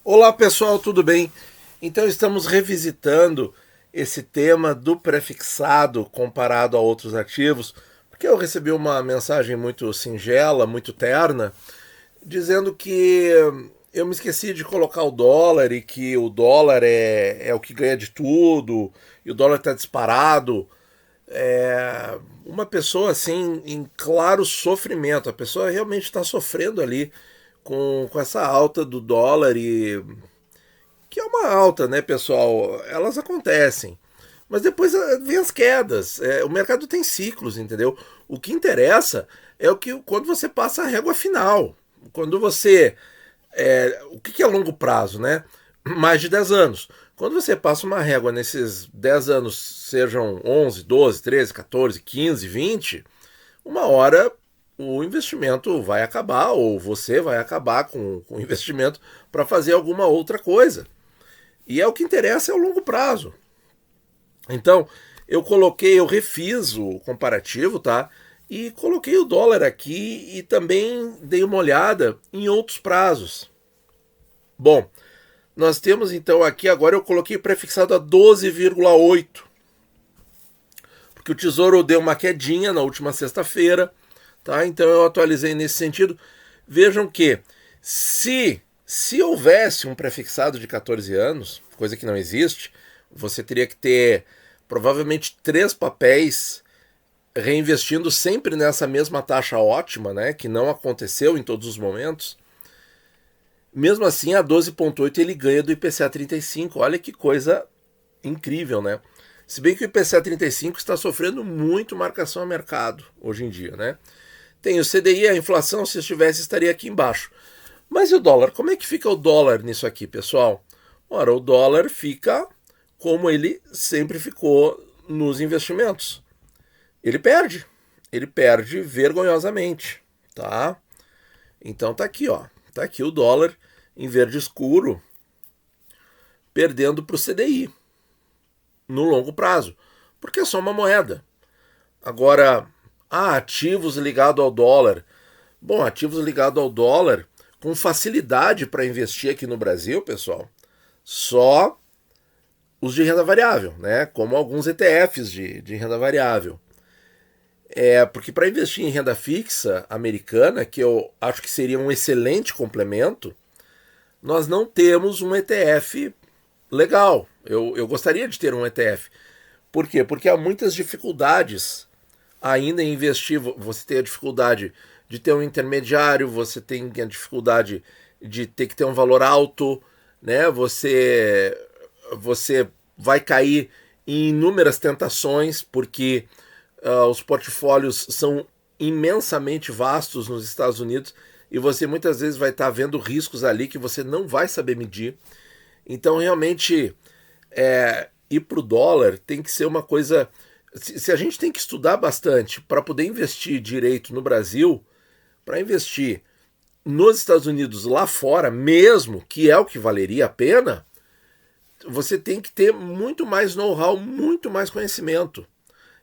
Olá pessoal, tudo bem? Então estamos revisitando esse tema do prefixado comparado a outros ativos, porque eu recebi uma mensagem muito singela, muito terna, dizendo que eu me esqueci de colocar o dólar e que o dólar é o que ganha de tudo e o dólar está disparado. Uma pessoa assim em claro sofrimento, a pessoa realmente está sofrendo ali com essa alta do dólar e que é uma alta, né, pessoal? Elas acontecem. Mas depois vem as quedas. O mercado tem ciclos, entendeu? O que interessa é o que quando você passa a régua final. Quando você. O que é longo prazo, né? Mais de 10 anos. Quando você passa uma régua nesses 10 anos, sejam 11, 12, 13, 14, 15, 20, uma hora o investimento vai acabar, ou você vai acabar com o investimento para fazer alguma outra coisa. E é o que interessa é o longo prazo. Então, eu refiz o comparativo, tá? E coloquei o dólar aqui e também dei uma olhada em outros prazos. Bom, nós temos então aqui, agora eu coloquei prefixado a 12,8, porque o Tesouro deu uma quedinha na última sexta-feira, tá? Então eu atualizei nesse sentido. Vejam que se houvesse um prefixado de 14 anos, coisa que não existe, você teria que ter provavelmente 3 papéis reinvestindo sempre nessa mesma taxa ótima, né, que não aconteceu em todos os momentos. Mesmo assim, a 12,8 ele ganha do IPCA 35. Olha que coisa incrível, né? Se bem que o IPCA 35 está sofrendo muito marcação a mercado hoje em dia, né? Tem o CDI, a inflação, se estivesse, estaria aqui embaixo. Mas e o dólar? Como é que fica o dólar nisso aqui, pessoal? Ora, o dólar fica como ele sempre ficou nos investimentos. Ele perde vergonhosamente, tá? Então tá aqui, ó. Tá aqui o dólar em verde escuro perdendo para o CDI no longo prazo, porque é só uma moeda. Agora, ativos ligados ao dólar. Bom, ativos ligados ao dólar com facilidade para investir aqui no Brasil, pessoal, só os de renda variável, né? Como alguns ETFs de renda variável. Porque para investir em renda fixa americana, que eu acho que seria um excelente complemento, nós não temos um ETF legal. Eu gostaria de ter um ETF. Por quê? Porque há muitas dificuldades ainda em investir. Você tem a dificuldade de ter um intermediário, você tem a dificuldade de ter que ter um valor alto, né? Você vai cair em inúmeras tentações, porque os portfólios são imensamente vastos nos Estados Unidos e você muitas vezes vai estar vendo riscos ali que você não vai saber medir. Então, realmente, ir para o dólar tem que ser uma coisa. Se a gente tem que estudar bastante para poder investir direito no Brasil, para investir nos Estados Unidos lá fora, mesmo, que é o que valeria a pena, você tem que ter muito mais know-how, muito mais conhecimento.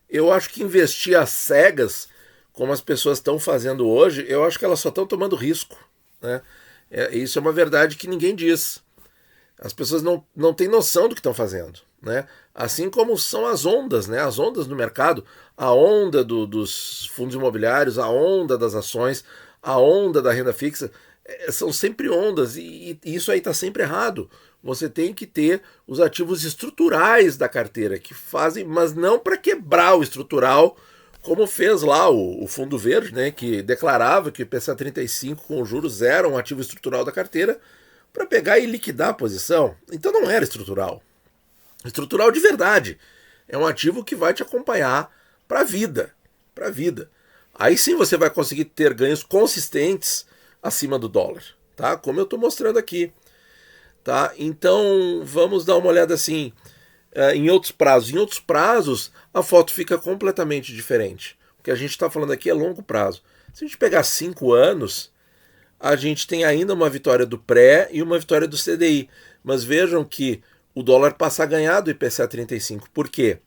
Eu acho que investir às cegas, como as pessoas estão fazendo hoje, eu acho que elas só estão tomando risco, né? Isso é uma verdade que ninguém diz. As pessoas não têm noção do que estão fazendo, né? Assim como são as ondas, né? As ondas no mercado, a onda dos fundos imobiliários, a onda das ações, a onda da renda fixa, são sempre ondas e isso aí está sempre errado. Você tem que ter os ativos estruturais da carteira que fazem, mas não para quebrar o estrutural, como fez lá o Fundo Verde, né? Que declarava que o IPCA 35 com juros era um ativo estrutural da carteira, para pegar e liquidar a posição. Então não era estrutural. Estrutural de verdade. É um ativo que vai te acompanhar para a vida. Para a vida. Aí sim você vai conseguir ter ganhos consistentes acima do dólar. Tá? Como eu estou mostrando aqui. Tá? Então vamos dar uma olhada assim em outros prazos. Em outros prazos a foto fica completamente diferente. O que a gente está falando aqui é longo prazo. Se a gente pegar 5 anos, a gente tem ainda uma vitória do pré e uma vitória do CDI. Mas vejam que o dólar passa a ganhar do IPCA 35. Por quê?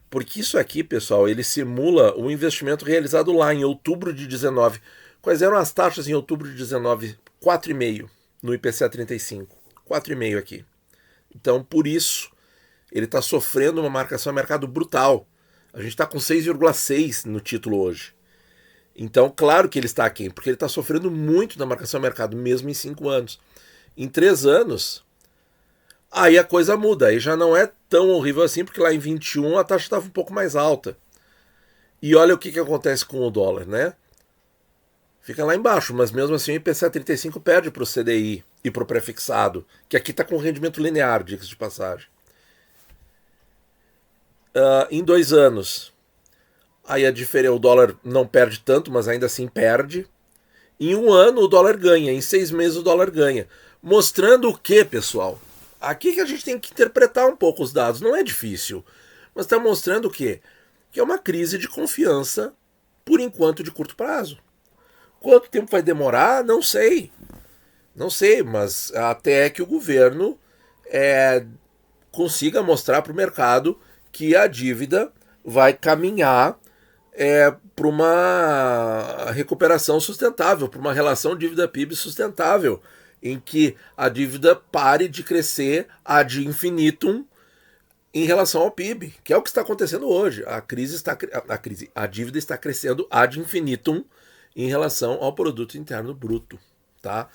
Porque isso aqui, pessoal, ele simula o investimento realizado lá em outubro de 19. Quais eram as taxas em outubro de 19? 4,5 no IPCA 35. 4,5 aqui. Então, por isso, ele está sofrendo uma marcação a mercado brutal. A gente está com 6,6 no título hoje. Então, claro que ele está aquém, porque ele está sofrendo muito da marcação a mercado, mesmo em 5 anos. Em 3 anos, aí a coisa muda. Aí já não é tão horrível assim, porque lá em 21 a taxa estava um pouco mais alta. E olha o que acontece com o dólar, né? Fica lá embaixo, mas mesmo assim o IPCA 35 perde para o CDI e para o prefixado, que aqui está com rendimento linear, diga-se de passagem. Em 2 anos, aí o dólar não perde tanto, mas ainda assim perde. Em 1 ano o dólar ganha, em 6 meses o dólar ganha. Mostrando o que, pessoal? Aqui que a gente tem que interpretar um pouco os dados, não é difícil. Mas está mostrando o quê? Que é uma crise de confiança, por enquanto, de curto prazo. Quanto tempo vai demorar? Não sei. Não sei, mas até que o governo consiga mostrar para o mercado que a dívida vai caminhar para uma recuperação sustentável, para uma relação dívida-PIB sustentável, em que a dívida pare de crescer ad infinitum em relação ao PIB, que é o que está acontecendo hoje. A dívida está crescendo ad infinitum em relação ao produto interno bruto, tá?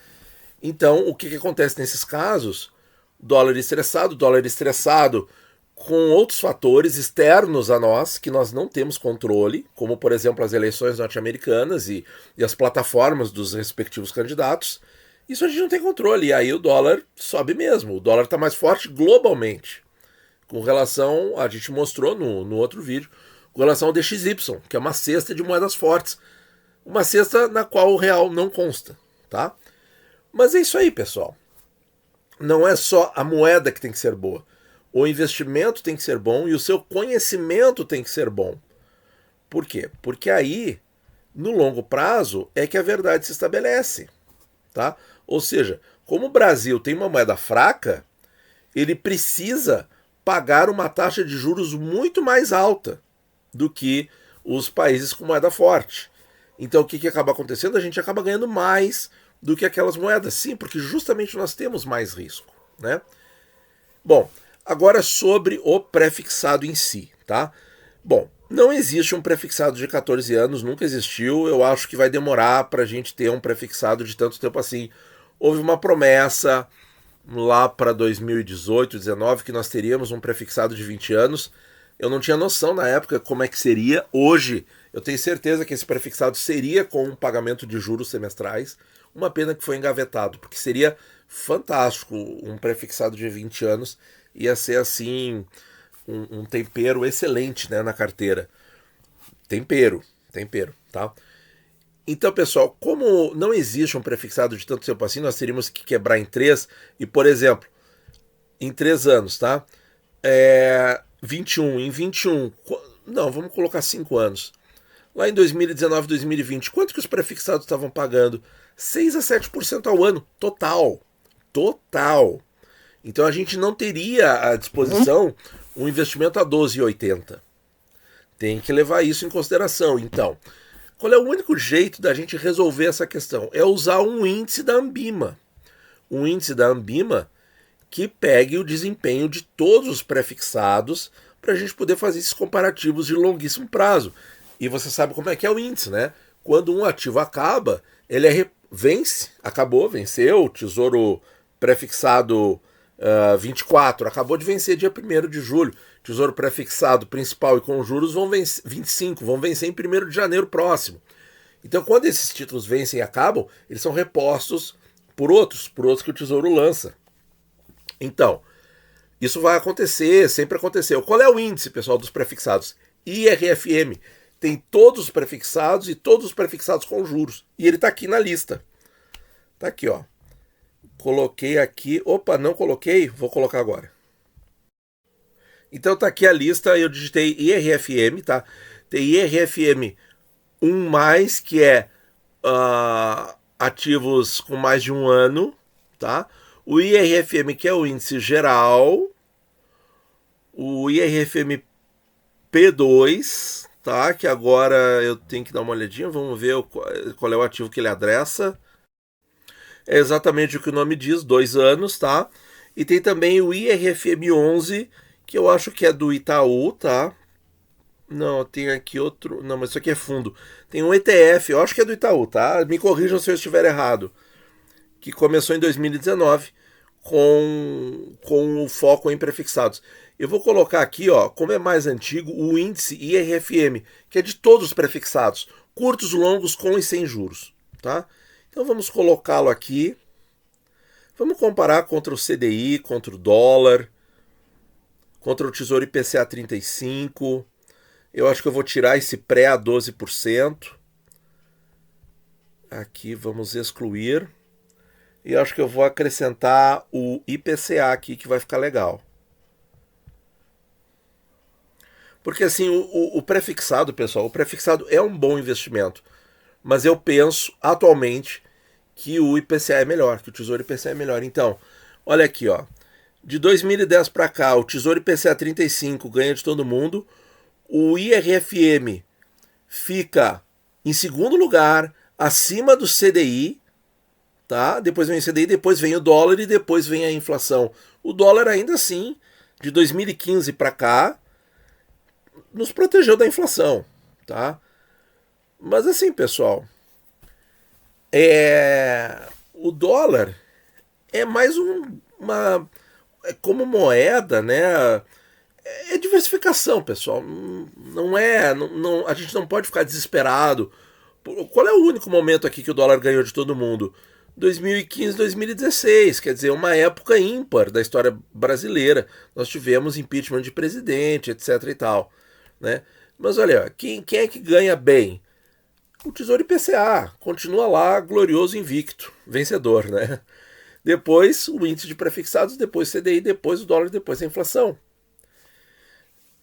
Então, o que acontece nesses casos? Dólar estressado com outros fatores externos a nós, que nós não temos controle, como, por exemplo, as eleições norte-americanas e as plataformas dos respectivos candidatos. Isso a gente não tem controle, e aí o dólar sobe mesmo. O dólar está mais forte globalmente, com relação, a gente mostrou no outro vídeo, com relação ao DXY, que é uma cesta de moedas fortes. Uma cesta na qual o real não consta, tá? Mas é isso aí, pessoal. Não é só a moeda que tem que ser boa. O investimento tem que ser bom e o seu conhecimento tem que ser bom. Por quê? Porque aí, no longo prazo, é que a verdade se estabelece, tá? Ou seja, como o Brasil tem uma moeda fraca, ele precisa pagar uma taxa de juros muito mais alta do que os países com moeda forte. Então o que acaba acontecendo? A gente acaba ganhando mais do que aquelas moedas. Sim, porque justamente nós temos mais risco, né? Bom, agora sobre o prefixado em si, tá? Bom, não existe um prefixado de 14 anos, nunca existiu. Eu acho que vai demorar para a gente ter um prefixado de tanto tempo assim. Houve uma promessa lá para 2018, 2019, que nós teríamos um prefixado de 20 anos. Eu não tinha noção na época como é que seria. Hoje, eu tenho certeza que esse prefixado seria com um pagamento de juros semestrais. Uma pena que foi engavetado, porque seria fantástico um prefixado de 20 anos. Ia ser, assim, um tempero excelente, né, na carteira. Tempero, tá? Então, pessoal, como não existe um prefixado de tanto tempo assim, nós teríamos que quebrar em 3. E, por exemplo, em 3 anos, tá? 21, em 21, não, vamos colocar 5 anos. Lá em 2019, 2020, quanto que os prefixados estavam pagando? 6 a 7% ao ano, total. Total. Então a gente não teria à disposição um investimento a 12,80. Tem que levar isso em consideração. Então, qual é o único jeito da gente resolver essa questão? É usar um índice da Ambima. Um índice da Ambima que pegue o desempenho de todos os prefixados para a gente poder fazer esses comparativos de longuíssimo prazo. E você sabe como é que é o índice, né? Quando um ativo acaba, ele venceu, o Tesouro Prefixado 24, acabou de vencer dia 1º de julho. Tesouro Prefixado principal e com juros vão vencer, 25, vão vencer em 1º de janeiro próximo. Então, quando esses títulos vencem e acabam, eles são repostos por outros que o Tesouro lança. Então, isso vai acontecer, sempre aconteceu. Qual é o índice, pessoal, dos prefixados? IRFM. Tem todos os prefixados e todos os prefixados com juros. E ele está aqui na lista. Está aqui, ó. Coloquei aqui. Opa, não coloquei? Vou colocar agora. Então está aqui a lista. Eu digitei IRFM, tá? Tem IRFM 1+, que é ativos com mais de 1 ano, tá? O IRFM, que é o índice geral, o IRFM P2, tá? Que agora eu tenho que dar uma olhadinha, vamos ver qual é o ativo que ele adressa. é exatamente o que o nome diz, 2 anos, tá? E tem também o IRFM 11, que eu acho que é do Itaú, tá? Não, tem aqui outro. Não, mas isso aqui é fundo. Tem um ETF, eu acho que é do Itaú, tá? Me corrijam se eu estiver errado. Que começou em 2019 com o foco em prefixados. Eu vou colocar aqui, ó, como é mais antigo, o índice IRFM, que é de todos os prefixados, curtos, longos, com e sem juros, tá? Então vamos colocá-lo aqui. Vamos comparar contra o CDI, contra o dólar, contra o Tesouro IPCA 35. Eu acho que eu vou tirar esse pré a 12%. Aqui vamos excluir. E acho que eu vou acrescentar o IPCA aqui, que vai ficar legal. Porque assim, o prefixado, pessoal, o prefixado é um bom investimento. Mas eu penso, atualmente, que o IPCA é melhor, que o Tesouro IPCA é melhor. Então, olha aqui, ó. De 2010 para cá, o Tesouro IPCA 35 ganha de todo mundo. O IRFM fica em segundo lugar, acima do CDI, tá? Depois vem o CDI, depois vem o dólar e depois vem a inflação. O dólar ainda assim, de 2015 para cá, nos protegeu da inflação, tá? Mas assim, pessoal, o dólar é mais uma como moeda, né? É diversificação, pessoal. Não é, não, a gente não pode ficar desesperado. Qual é o único momento aqui que o dólar ganhou de todo mundo? 2015, 2016, quer dizer, uma época ímpar da história brasileira. Nós tivemos impeachment de presidente, etc e tal, né? Mas olha, quem é que ganha bem? O Tesouro IPCA continua lá, glorioso, invicto, vencedor, né? Depois o índice de prefixados, depois CDI, depois o dólar, depois a inflação.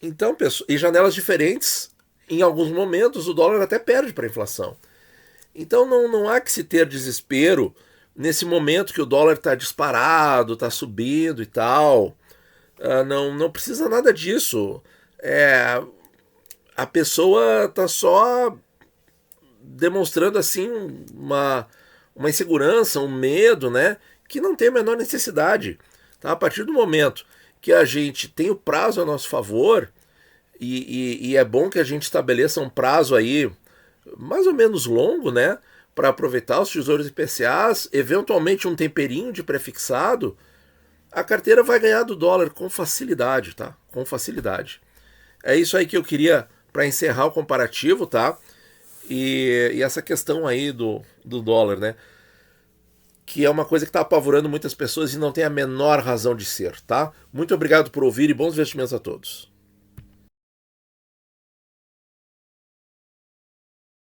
Então, pessoal, e janelas diferentes, em alguns momentos o dólar até perde para a inflação. Então não há que se ter desespero nesse momento que o dólar está disparado, está subindo e tal. Não precisa nada disso. A pessoa está só demonstrando assim uma insegurança, um medo, né? Que não tem a menor necessidade. Tá? A partir do momento que a gente tem o prazo a nosso favor, e é bom que a gente estabeleça um prazo aí mais ou menos longo, né? Para aproveitar os tesouros IPCAs, eventualmente um temperinho de prefixado, a carteira vai ganhar do dólar com facilidade, tá? Com facilidade. É isso aí que eu queria para encerrar o comparativo, tá? E essa questão aí do dólar, né? Que é uma coisa que está apavorando muitas pessoas e não tem a menor razão de ser, tá? Muito obrigado por ouvir e bons investimentos a todos.